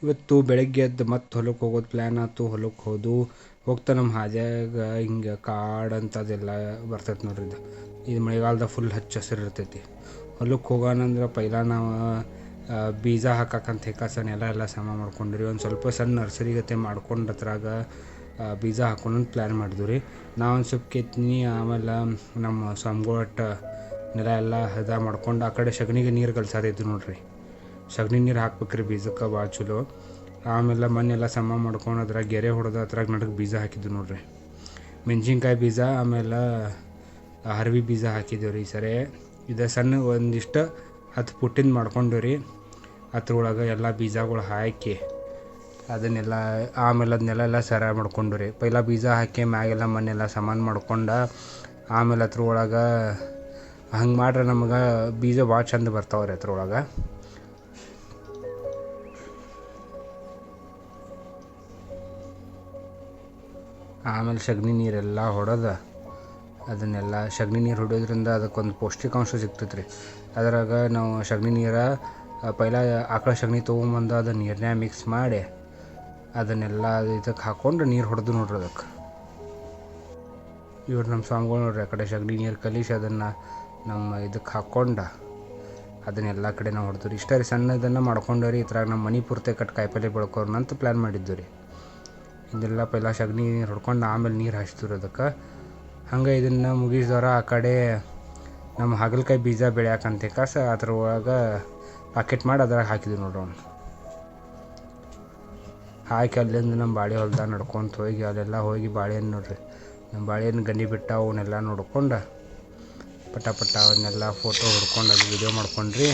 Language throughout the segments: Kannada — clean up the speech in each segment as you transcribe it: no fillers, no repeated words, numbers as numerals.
ಇವತ್ತು ಬೆಳಗ್ಗೆ ಎದ್ದು ಮತ್ತೆ ಹೊಲಕ್ಕೆ ಹೋಗೋದು ಪ್ಲ್ಯಾನ್ ಆಯ್ತು. ಹೊಲಕ್ಕೆ ಹೋಗ್ತಾ ನಮ್ಮ ಹಾದಿಯಾಗ ಹಿಂಗೆ ಕಾಡು ಅಂಥದ್ದೆಲ್ಲ ಬರ್ತೈತೆ ನೋಡ್ರಿ. ಇದು ಮಳೆಗಾಲದಾಗ ಫುಲ್ ಹಚ್ಚ ಹಸಿರು ಇರ್ತೈತಿ. ಹೊಲಕ್ಕೆ ಹೋಗೋಣಂದ್ರೆ ಪೈಲ ನಾವು ಬೀಜ ಹಾಕಕ್ಕಂತ ಹೇಕಾಸನ ಎಲ್ಲ ಸಮ ಮಾಡ್ಕೊಂಡ್ರಿ. ಒಂದು ಸ್ವಲ್ಪ ಸಣ್ಣ ನರ್ಸರಿ ಗತೆ ಮಾಡ್ಕೊಂಡು ಅದ್ರಾಗ ಬೀಜ ಹಾಕೊಂಡು ಪ್ಲ್ಯಾನ್ ಮಾಡಿದ್ವಿ ರೀ. ನಾವೊಂದು ಸ್ವಲ್ಪ ಕೆತ್ನಿ ಆಮೇಲೆ ನಮ್ಮ ಸ್ವಾಮಿಗಳಟ್ಟ ನೆಲ ಎಲ್ಲ ಹದ ಮಾಡ್ಕೊಂಡು ಆ ಕಡೆ ಸಗಣಿಗೆ ನೀರು ಕಲ್ಸೋದಿದ್ದು ನೋಡ್ರಿ. ಸಗಣಿ ನೀರು ಹಾಕ್ಬೇಕ್ರಿ ಬೀಜಕ್ಕೆ ಭಾಳ ಚಲೋ. ಆಮೇಲೆ ಮಣ್ಣೆಲ್ಲ ಸಮ ಮಾಡ್ಕೊಂಡು ಅದ್ರಾಗ ಗೆರೆ ಹೊಡೆದು ಅದ್ರಾಗ ನಡುಗೆ ಬೀಜ ಹಾಕಿದ್ವಿ ನೋಡ್ರಿ. ಮೆಣಸಿನ್ಕಾಯಿ ಬೀಜ ಆಮೇಲೆ ಹರವಿ ಬೀಜ ಹಾಕಿದ್ದೀವಿ ರೀ. ಸರಿ ಇದು ಸಣ್ಣ ಒಂದಿಷ್ಟು 10 ಫುಟ್ಟಿಂದ ಮಾಡ್ಕೊಂಡು ರೀ. ಅದ್ರೊಳಗೆ ಎಲ್ಲ ಬೀಜಗಳು ಹಾಕಿ ಅದನ್ನೆಲ್ಲ ಆಮೇಲೆ ಅದನ್ನೆಲ್ಲ ಸರ ಮಾಡ್ಕೊಂಡು ರೀ. ಪೈಲ ಬೀಜ ಹಾಕಿ ಮ್ಯಾಗೆಲ್ಲ ಮಣ್ಣೆಲ್ಲ ಸಮಾನ ಮಾಡ್ಕೊಂಡು ಆಮೇಲೆ ಅದ್ರೊಳಗೆ ಹಂಗೆ ಮಾಡ್ರೆ ನಮಗೆ ಬೀಜ ಭಾಳ ಚಂದ ಬರ್ತಾವೆ ರೀ. ಅದ್ರೊಳಗೆ ಆಮೇಲೆ ಸಗಣಿ ನೀರೆಲ್ಲ ಹೊಡೆದು ಅದನ್ನೆಲ್ಲ ಸಗಣಿ ನೀರು ಹೊಡೆಯೋದ್ರಿಂದ ಅದಕ್ಕೊಂದು ಪೌಷ್ಟಿಕಾಂಶ ಸಿಗ್ತೈತೆ ರೀ. ಅದ್ರಾಗ ನಾವು ಸಗಣಿ ನೀರು ಪೈಲ ಆಕಳ ಸಗಣಿ ತೊಗೊಂಬಂದು ಅದನ್ನು ನೀರನ್ಯಾಗ ಮಿಕ್ಸ್ ಮಾಡಿ ಅದನ್ನೆಲ್ಲ ಇದಕ್ಕೆ ಹಾಕ್ಕೊಂಡು ನೀರು ಹೊಡೆದು ನೋಡ್ರಿ. ಅದಕ್ಕೆ ಇವ್ರು ನಮ್ಮ ಸ್ವಾಮಿಗಳು ನೋಡ್ರಿ ಆ ಕಡೆ ಸಗಣಿ ನೀರು ಕಲಿಸಿ ಅದನ್ನು ನಮ್ಮ ಇದಕ್ಕೆ ಹಾಕ್ಕೊಂಡು ಅದನ್ನೆಲ್ಲ ಕಡೆ ನಾವು ಹೊಡೆದ್ವಿ. ಇಷ್ಟ ರೀ ಸಣ್ಣದನ್ನು ಮಾಡ್ಕೊಂಡು ರೀ. ಇದ್ರಾಗ ನಮ್ಮ ಮನೆ ಪೂರ್ತಿ ಕಾಯಿಪಲ್ಲೆ ಬೆಳ್ಕೋಣ ಅಂತ ಪ್ಲ್ಯಾನ್ ಮಾಡಿದ್ದು ರೀ. ಇದೆಲ್ಲ ಪೈಲ ಸಗಣಿ ನೀರು ಹೊಡ್ಕೊಂಡು ಆಮೇಲೆ ನೀರು ಹಾಯಿಸ್ತೀವಿ ಅದಕ್ಕೆ. ಹಂಗೆ ಇದನ್ನು ಮುಗಿಸಿದವ್ರ ಆ ಕಡೆ ನಮ್ಮ ಹಾಗಲಕಾಯಿ ಬೀಜ ಬೆಳ್ಯಾಕಂತ ಕಾಸ ಅದ್ರೊಳಗೆ ಪಾಕೆಟ್ ಮಾಡಿ ಅದ್ರಾಗ ಹಾಕಿದ್ವಿ ನೋಡ್ರಿ. ಅವ್ನು ಹಾಕಿ ಅಲ್ಲಿಂದ ನಮ್ಮ ಬಾಳೆ ಹೊಲ್ದಾಗ ನಡ್ಕೊತ ಹೋಗಿ ಅಲ್ಲೆಲ್ಲ ಹೋಗಿ ಬಾಳೆಹಣ್ಣು ನೋಡ್ರಿ. ನಮ್ಮ ಬಾಳೆಹಣ್ಣು ಗಂಡಿ ಬಿಟ್ಟು ಅವನ್ನೆಲ್ಲ ನೋಡ್ಕೊಂಡು ಪಟ ಅವನ್ನೆಲ್ಲ ಫೋಟೋ ಹೊಡ್ಕೊಂಡು ಅದು ವೀಡಿಯೋ ಮಾಡ್ಕೊಂಡ್ರಿ.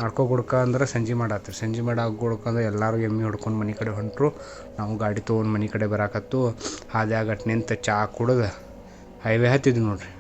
ಮಾಡ್ಕೊಗುಡ್ಕ ಅಂದ್ರೆ ಸಂಜೆ ಮಾಡತ್ರಿ. ಸಂಜೆ ಗುಡ್ಕಂದ್ರೆ ಎಲ್ಲರೂ ಎಮ್ಮೆ ಹೊಡ್ಕೊಂಡು ಮನೆ ಕಡೆ ಹೊಂಟರು. ನಾವು ಗಾಡಿ ತೊಗೊಂಡು ಮನೆ ಕಡೆ ಬರಾಕತ್ತು. ಹಾದಿಯಾಗ ನಿಂತು ಚಹಾ ಕುಡ್ದು ಹೈವೇ ಹತ್ತಿದ್ವಿ ನೋಡ್ರಿ.